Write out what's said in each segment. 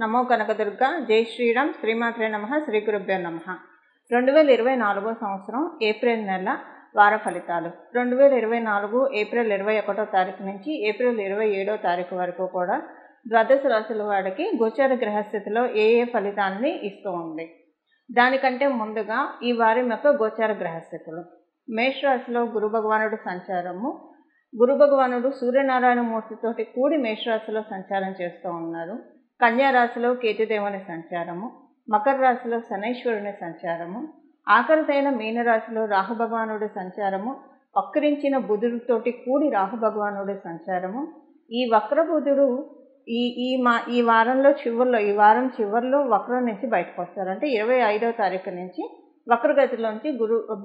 నమో కనకదుర్గ. జై శ్రీరామ్. శ్రీమాత్రే నమః. శ్రీ గురుభ్యో నమః. 2024 సంవత్సరం ఏప్రిల్ నెల వార ఫలితాలు. 2024 ఏప్రిల్ 21వ తారీఖు నుంచి ఏప్రిల్ 27వ తారీఖు వరకు కూడా ద్వాదశ రాశుల వాడికి గోచార గ్రహస్థితిలో ఏ ఫలితాన్ని ఇస్తూ ఉంది. దానికంటే ముందుగా ఈ వారం యొక్క గోచార గ్రహస్థితులు. మేషరాశిలో గురు భగవానుడు సంచారము. గురు భగవానుడు సూర్యనారాయణ మూర్తితోటి కూడి మేషరాశిలో సంచారం చేస్తూ ఉన్నారు. కన్యా రాశిలో కేతుదేవుని సంచారము, మకర రాశిలో శనైశ్వరుని సంచారము, ఆఖరిదైన మీనరాశిలో రాహు భగవానుడి సంచారము, వక్రించిన బుధుడితోటి కూడి రాహు భగవానుడి సంచారము. ఈ వక్ర బుధుడు ఈ వారం చివరిలో వక్రం నుంచి బయటకు వస్తారు. అంటే 25వ తారీఖు నుంచి వక్రగతిలోంచి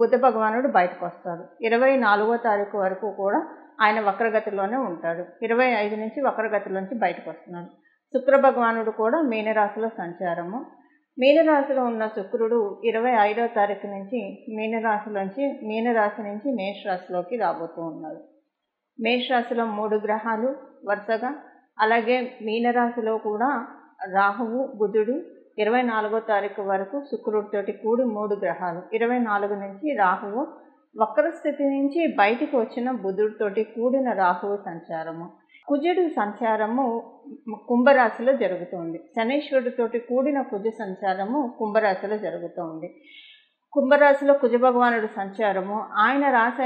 బుధ భగవానుడు బయటకు వస్తాడు. 24వ తారీఖు వరకు కూడా ఆయన వక్రగతిలోనే ఉంటాడు. 25 నుంచి వక్రగతిలోంచి బయటకు వస్తున్నాడు. శుక్ర భగవానుడు కూడా మీనరాశిలో సంచారము. మీనరాశిలో ఉన్న శుక్రుడు 25వ తారీఖు నుంచి మీనరాశి నుంచి మేషరాశిలోకి రాబోతూ ఉన్నాడు. మేషరాశిలో 3 గ్రహాలు వరుసగా, అలాగే మీనరాశిలో కూడా రాహువు బుధుడు 24వ తారీఖు వరకు శుక్రుడితోటి కూడి 3 గ్రహాలు. 24 నుంచి రాహువు వక్రస్థితి నుంచి బయటికి వచ్చిన బుధుడితోటి కూడిన రాహువు సంచారము. కుజుడు సంచారము కుంభరాశిలో జరుగుతుంది. శనీశ్వరుడితోటి కూడిన కుజ సంచారము కుంభరాశిలో జరుగుతుంది. కుంభరాశిలో కుజ భగవానుడు సంచారము. ఆయన రాశి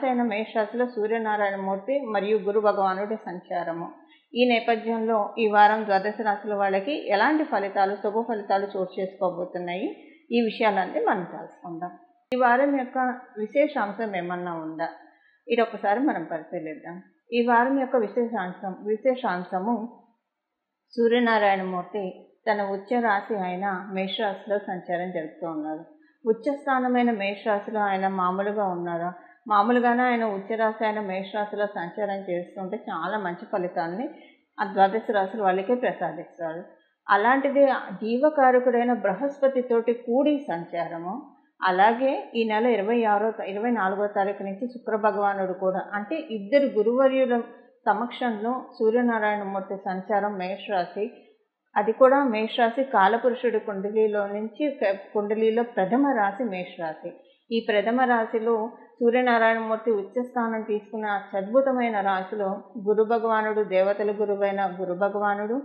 అయిన మేషరాశిలో సూర్యనారాయణ మూర్తి మరియు గురు భగవానుడి సంచారము. ఈ నేపథ్యంలో ఈ వారం ద్వాదశ రాశుల వాళ్ళకి ఎలాంటి ఫలితాలు, శుభ ఫలితాలు చోటు చేసుకోబోతున్నాయి, ఈ విషయాలన్నీ మనం తెలుసుకుందాం. ఈ వారం యొక్క విశేషాంశం ఏమన్నా ఉందా, ఇది ఒకసారి మనం పరిశీలిద్దాం. ఈ వారం యొక్క విశేషాంశము సూర్యనారాయణమూర్తి తన ఉచ్చ రాశి అయిన మేషరాశిలో సంచారం జరుపుతూ ఉన్నారు. ఉచ్చ స్థానమైన మేషరాశిలో ఆయన మామూలుగానే ఆయన ఉచ్చ రాశి అయిన మేషరాశిలో సంచారం చేస్తుంటే చాలా మంచి ఫలితాన్ని ఆ ద్వాదశ రాశుల వాళ్ళకి ప్రసాదిస్తాడు. అలాంటిది జీవకారకుడైన బృహస్పతితోటి కూడి సంచారము. అలాగే ఈ నెల 24వ తారీఖు నుంచి శుక్ర భగవానుడు కూడా, అంటే ఇద్దరు గురువర్యుల సమక్షంలో సూర్యనారాయణమూర్తి సంచారం మేషరాశి. అది కూడా మేషరాశి కాలపురుషుడి కుండలిలో ప్రథమ రాశి మేషరాశి. ఈ ప్రథమ రాశిలో సూర్యనారాయణమూర్తి ఉచ్చస్థానం తీసుకున్న అద్భుతమైన రాశిలో గురు భగవానుడు, దేవతల గురువైన గురు భగవానుడు,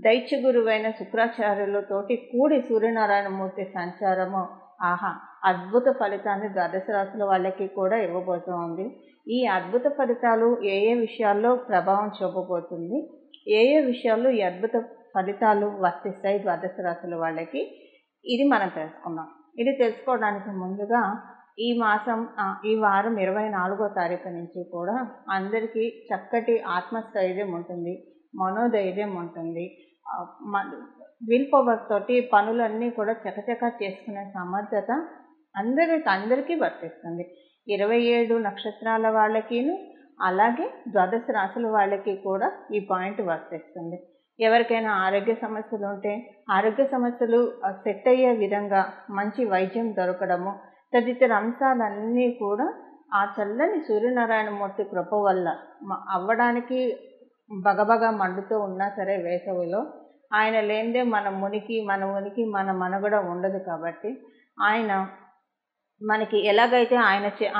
దైత్య గురువైన శుక్రాచార్యులతోటి కూడి సూర్యనారాయణమూర్తి సంచారము అద్భుత ఫలితాన్ని ద్వాదశ రాశుల వాళ్ళకి కూడా ఇవ్వబోతోంది. ఈ అద్భుత ఫలితాలు ఏ విషయాల్లో ప్రభావం చూపబోతుంది, ఏ విషయాల్లో ఈ అద్భుత ఫలితాలు వర్తిస్తాయి ద్వాదశ రాశుల వాళ్ళకి, ఇది మనం తెలుసుకుందాం. ఇది తెలుసుకోవడానికి ముందుగా ఈ వారం 24వ తారీఖు నుంచి కూడా అందరికీ చక్కటి ఆత్మస్థైర్యం ఉంటుంది, మనోధైర్యం ఉంటుంది. విల్ పవర్ తోటి పనులన్నీ కూడా చకచకా చేసుకునే సమర్థత అందరికీ వర్తిస్తుంది. 27 నక్షత్రాల వాళ్ళకిను అలాగే ద్వాదశ రాశుల వాళ్ళకి కూడా ఈ పాయింట్ వర్తిస్తుంది. ఎవరికైనా ఆరోగ్య సమస్యలు ఉంటే ఆరోగ్య సమస్యలు సెట్ అయ్యే విధంగా మంచి వైద్యం దొరకడము, తదితర అంశాలన్నీ కూడా ఆ చల్లని సూర్యనారాయణమూర్తి కృప వల్ల అవ్వడానికి బగబగా మండుతూ ఉన్నా సరే వేసవిలో ఆయన లేనిదే మన ఉనికి మన మనుగడ ఉండదు. కాబట్టి ఆయన మనకి ఎలాగైతే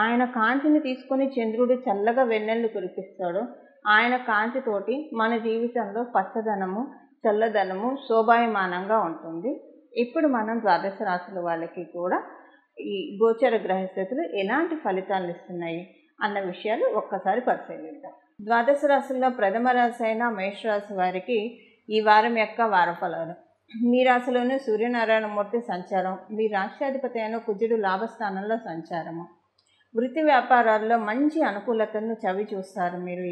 ఆయన కాంతిని తీసుకొని చంద్రుడు చల్లగా వెన్నెల్ని కురిపిస్తాడో, ఆయన కాంతితోటి మన జీవితంలో పచ్చదనము, చల్లదనము శోభాయమానంగా ఉంటుంది. ఇప్పుడు మనం ద్వాదశ రాశుల వాళ్ళకి కూడా ఈ గోచర గ్రహస్థితులు ఎలాంటి ఫలితాలు ఇస్తున్నాయి అన్న విషయాలు ఒక్కసారి పరిశీలిద్దాం. ద్వాదశ రాశుల్లో ప్రథమ రాశి అయిన మేషరాశి వారికి ఈ వారం యొక్క వారఫలాలు. మీ రాశిలోనే సూర్యనారాయణమూర్తి సంచారం, మీ రాష్ట్రాధిపతి అయిన కుజుడు లాభస్థానంలో సంచారము. వృత్తి వ్యాపారాల్లో మంచి అనుకూలతను చవి చూస్తారు మీరు.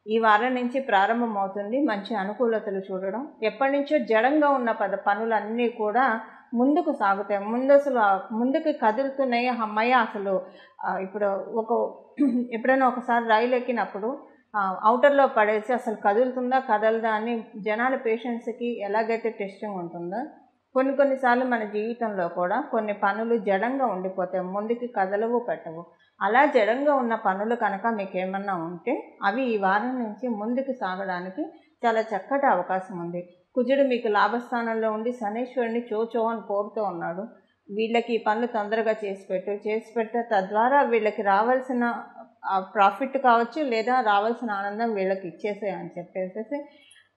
ఈ వారం నుంచి ప్రారంభమవుతుంది మంచి అనుకూలతలు చూడడం. ఎప్పటి నుంచో జడంగా ఉన్న పనులన్నీ కూడా ముందుకు సాగుతాయి, ముందుకు కదులుతున్నాయి. అమ్మయ్య, అసలు ఇప్పుడు ఎప్పుడైనా ఒకసారి రైలు ఎక్కినప్పుడు అవుటర్లో పడేసి అసలు కదులుతుందా కదలదా అని జనాల పేషెన్స్కి ఎలాగైతే టెస్టింగ్ ఉంటుందో, కొన్నిసార్లు మన జీవితంలో కూడా కొన్ని పనులు జడంగా ఉండిపోతాయి, ముందుకు కదలవు పెట్టవు. అలా జడంగా ఉన్న పనులు కనుక మీకు ఏమన్నా ఉంటే అవి ఈ వారం నుంచి ముందుకు సాగడానికి చాలా చక్కటి అవకాశం ఉంది. కుజుడు మీకు లాభస్థానంలో ఉండి శనీశ్వరుని చో అని కోరుతూ ఉన్నాడు. వీళ్ళకి ఈ పనులు తొందరగా చేసి పెడితే తద్వారా వీళ్ళకి రావాల్సిన ప్రాఫిట్ కావచ్చు, లేదా రావాల్సిన ఆనందం వీళ్ళకి ఇచ్చేసే అని చెప్పేసి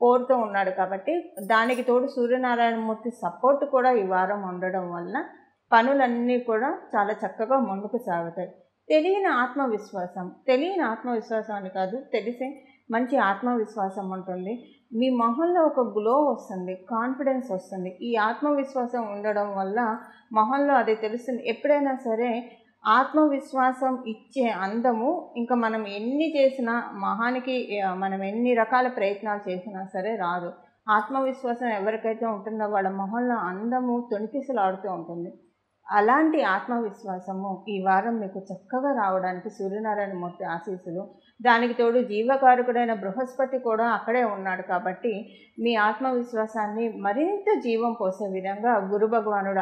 కోరుతూ ఉన్నాడు. కాబట్టి దానికి తోడు సూర్యనారాయణమూర్తి సపోర్ట్ కూడా ఈ వారం ఉండడం వల్ల పనులన్నీ కూడా చాలా చక్కగా ముందుకు సాగుతాయి. తెలియని ఆత్మవిశ్వాసం అని కాదు, తెలిసే మంచి ఆత్మవిశ్వాసం ఉంటుంది. మీ మొహంలో ఒక గ్లో వస్తుంది, కాన్ఫిడెన్స్ వస్తుంది. ఈ ఆత్మవిశ్వాసం ఉండడం వల్ల మొహంలో అది తెలుస్తుంది. ఎప్పుడైనా సరే ఆత్మవిశ్వాసం ఇచ్చే అందము ఇంకా మనం ఎన్ని చేసినా, మనం ఎన్ని రకాల ప్రయత్నాలు చేసినా సరే రాదు. ఆత్మవిశ్వాసం ఎవరికైతే ఉంటుందో వాళ్ళ మొహంలో అందము తొణికిసలాడుతూ ఉంటుంది. అలాంటి ఆత్మవిశ్వాసము ఈ వారం మీకు చక్కగా రావడానికి సూర్యనారాయణమూర్తి ఆశీస్సులు. దానికి తోడు జీవకారకుడైన బృహస్పతి కూడా అక్కడే ఉన్నాడు. కాబట్టి మీ ఆత్మవిశ్వాసాన్ని మరింత జీవం పోసే విధంగా గురు భగవానుడు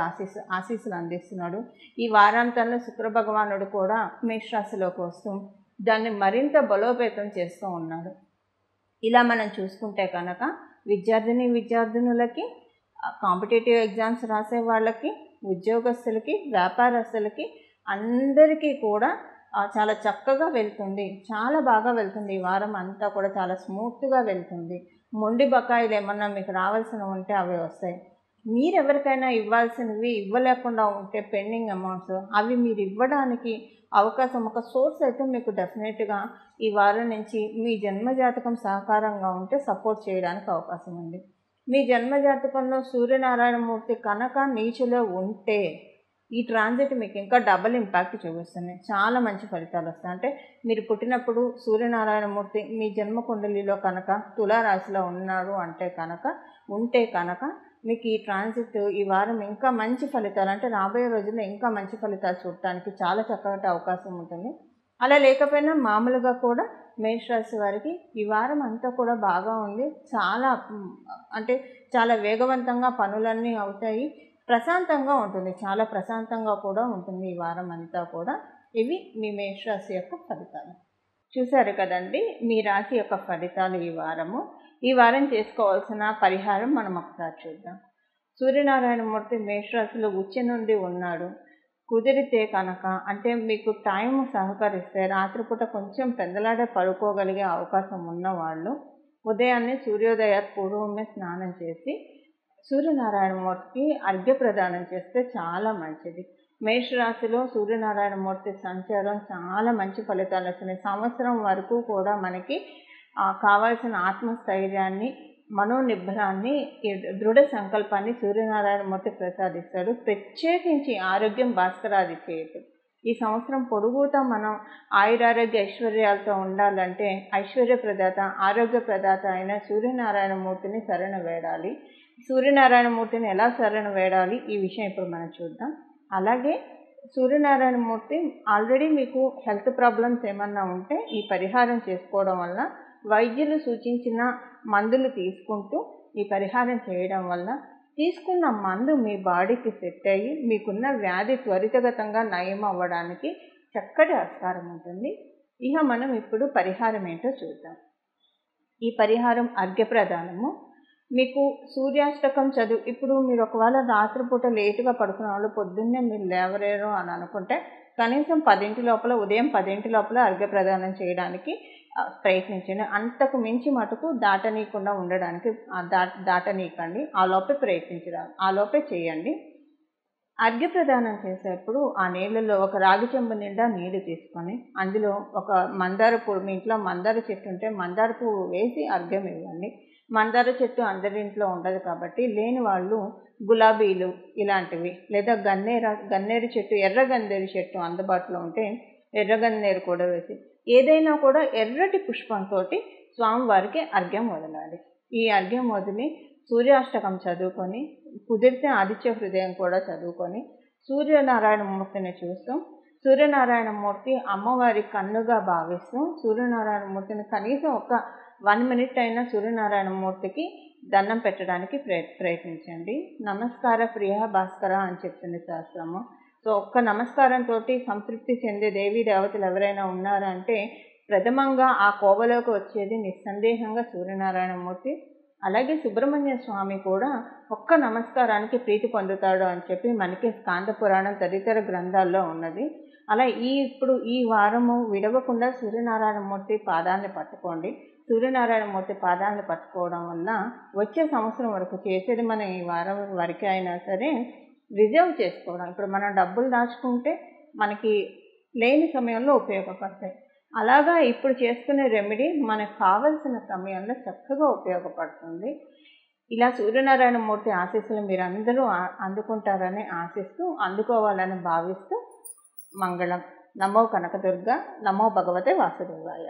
ఆశీస్సులు అందిస్తున్నాడు. ఈ వారాంతంలో శుక్ర భగవానుడు కూడా మేషరాశిలోకి వస్తూ దాన్ని మరింత బలోపేతం చేస్తూ ఉన్నాడు. ఇలా మనం చూసుకుంటే కనుక విద్యార్థినులకి, కాంపిటేటివ్ ఎగ్జామ్స్ రాసే వాళ్ళకి, ఉద్యోగస్తులకి, వ్యాపారస్తులకి అందరికీ కూడా చాలా చక్కగా వెళ్తుంది. చాలా బాగా వెళ్తుంది. ఈ వారం అంతా కూడా చాలా స్మూత్గా వెళ్తుంది. మొండి బకాయిలు ఏమన్నా మీకు రావాల్సినవి ఉంటే అవి వస్తాయి. మీరెవరికైనా ఇవ్వాల్సినవి ఇవ్వలేకుండా ఉంటే పెండింగ్ అమౌంట్స్ అవి మీరు ఇవ్వడానికి అవకాశం, ఒక సోర్స్ అయితే మీకు డెఫినెట్గా ఈ వారం నుంచి మీ జన్మజాతకం సహకారంగా ఉంటే సపోర్ట్ చేయడానికి అవకాశం ఉంది. మీ జన్మజాతకంలో సూర్యనారాయణమూర్తి కనుక నీచులో ఉంటే ఈ ట్రాన్సిట్ మీకు ఇంకా డబుల్ ఇంపాక్ట్ చూపిస్తుంది. చాలా మంచి ఫలితాలు వస్తాయి. అంటే మీరు పుట్టినప్పుడు సూర్యనారాయణమూర్తి మీ జన్మ కుండలిలో కనుక తులారాశిలో ఉన్నాడు ఉంటే కనుక మీకు ఈ ట్రాన్సిట్ ఈ వారం ఇంకా మంచి ఫలితాలు, అంటే రాబోయే రోజుల్లో ఇంకా మంచి ఫలితాలు చూడటానికి చాలా చక్కటి అవకాశం ఉంటుంది. అలా లేకపోయినా మామూలుగా కూడా మేషరాశి వారికి ఈ వారం అంతా కూడా బాగా ఉంది. చాలా వేగవంతంగా పనులన్నీ అవుతాయి. ప్రశాంతంగా ఉంటుంది, చాలా ప్రశాంతంగా కూడా ఉంటుంది ఈ వారం అంతా కూడా. ఇవి మీ మేషరాశి యొక్క ఫలితాలు. చూశారు కదండి మీ రాశి యొక్క ఫలితాలు ఈ వారం చేసుకోవాల్సిన పరిహారం మనం ఒకసారి చూద్దాం. సూర్యనారాయణమూర్తి మేషరాశిలో ఉచ్చి నుండి ఉన్నాడు. కుదిరితే కనుక, అంటే మీకు టైం సహకరిస్తే రాత్రిపూట కొంచెం పెద్దలాడే పడుకోగలిగే అవకాశం ఉన్నవాళ్ళు ఉదయాన్నే సూర్యోదయ పూర్వమే స్నానం చేసి సూర్యనారాయణమూర్తికి అర్ఘ్యప్రదానం చేస్తే చాలా మంచిది. మేషరాశిలో సూర్యనారాయణమూర్తి సంచారం చాలా మంచి ఫలితాలు వస్తున్నాయి. సంవత్సరం వరకు కూడా మనకి కావాల్సిన ఆత్మస్థైర్యాన్ని, మనోనిబ్బరాన్ని, దృఢ సంకల్పాన్ని సూర్యనారాయణమూర్తి ప్రసాదిస్తాడు. ప్రత్యేకించి ఆరోగ్యం భాస్కరాది చేయదు. ఈ సంవత్సరం పొడుగుతా మనం ఆయురారోగ్య ఐశ్వర్యాలతో ఉండాలంటే ఐశ్వర్యప్రదాత, ఆరోగ్య ప్రదాత అయిన సూర్యనారాయణమూర్తిని శరణ వేడాలి. సూర్యనారాయణమూర్తిని ఎలా శరణ వేడాలి ఈ విషయం ఇప్పుడు మనం చూద్దాం. అలాగే సూర్యనారాయణమూర్తి ఆల్రెడీ మీకు హెల్త్ ప్రాబ్లమ్స్ ఏమన్నా ఉంటే ఈ పరిహారం చేసుకోవడం వల్ల, వైద్యులు సూచించిన మందులు తీసుకుంటూ ఈ పరిహారం చేయడం వల్ల తీసుకున్న మందు మీ బాడీకి సెట్ అయ్యి మీకున్న వ్యాధి త్వరితగతంగా నయం అవ్వడానికి చక్కటి ఆస్కారం ఉంటుంది. ఇక మనం ఇప్పుడు పరిహారం ఏంటో చూద్దాం. ఈ పరిహారం అర్ఘ్యప్రదానము. మీకు సూర్యాష్టకం ఇప్పుడు మీరు ఒకవేళ రాత్రిపూట లేటుగా పడుకున్న వాళ్ళు పొద్దున్నే మీరు లేవలేరు అని అనుకుంటే కనీసం ఉదయం 10 లోపల అర్ఘ్యప్రదానం చేయడానికి ప్రయత్నించండి. అంతకు మించి మటుకు దాటనీయకుండా ఉండడానికి దాటనీయకండి. ఆ లోపే చేయండి. అర్ఘ్యప్రదానం చేసేప్పుడు ఆ నీళ్ళలో ఒక రాగి చెంబు నిండా నీళ్లు తీసుకొని అందులో ఒక మందార పువ్వు, మీ ఇంట్లో మందార చెట్టు ఉంటే మందార పువ్వు వేసి అర్ఘ్యం ఇవ్వండి. మందార చెట్టు అందరింట్లో ఉండదు కాబట్టి లేని వాళ్ళు గులాబీలు ఇలాంటివి, లేదా గన్నేరు చెట్టు, ఎర్ర గన్నేరు చెట్టు అందుబాటులో ఉంటే ఎర్ర గన్నేరు కూడా వేసి, ఏదైనా కూడా ఎర్రటి పుష్పంతో స్వామివారికి అర్ఘ్యం వదలాలి. ఈ అర్ఘ్యం వదిలి సూర్యాష్టకం చదువుకొని, కుదిరితే ఆదిత్య హృదయం కూడా చదువుకొని సూర్యనారాయణమూర్తిని చూస్తూ, సూర్యనారాయణమూర్తి అమ్మవారి కన్నుగా భావిస్తూ సూర్యనారాయణమూర్తిని కనీసం ఒక 1 minute అయినా సూర్యనారాయణమూర్తికి దండం పెట్టడానికి ప్రయత్నించండి. నమస్కార ప్రియ భాస్కర అని చెప్తుంది శాస్త్రము. సో ఒక్క నమస్కారంతో సంతృప్తి చెందే దేవీ దేవతలు ఎవరైనా ఉన్నారంటే ప్రథమంగా ఆ కోవలోకి వచ్చేది నిస్సందేహంగా సూర్యనారాయణమూర్తి. అలాగే సుబ్రహ్మణ్య స్వామి కూడా ఒక్క నమస్కారానికి ప్రీతి పొందుతాడు అని చెప్పి మనకి స్కాంద పురాణం తదితర గ్రంథాల్లో ఉన్నది. అలా ఇప్పుడు ఈ వారము విడవకుండా సూర్యనారాయణమూర్తి పాదాన్ని పట్టుకోండి. సూర్యనారాయణమూర్తి పాదాన్ని పట్టుకోవడం వల్ల వచ్చే సంవత్సరం వరకు చేసేది మనం ఈ వారం వరకు అయినా సరే రిజర్వ్ చేసుకోవడం. ఇప్పుడు మనం డబ్బులు దాచుకుంటే మనకి లేని సమయంలో ఉపయోగపడతాయి. అలాగా ఇప్పుడు చేసుకునే రెమెడీ మనకు కావలసిన సమయంలో చక్కగా ఉపయోగపడుతుంది. ఇలా సూర్యనారాయణమూర్తి ఆశీస్సులు మీరందరూ అందుకుంటారని ఆశిస్తూ, అందుకోవాలని భావిస్తూ మంగళం. నమో కనకదుర్గ, నమో భగవతే వాసుదేవాయ.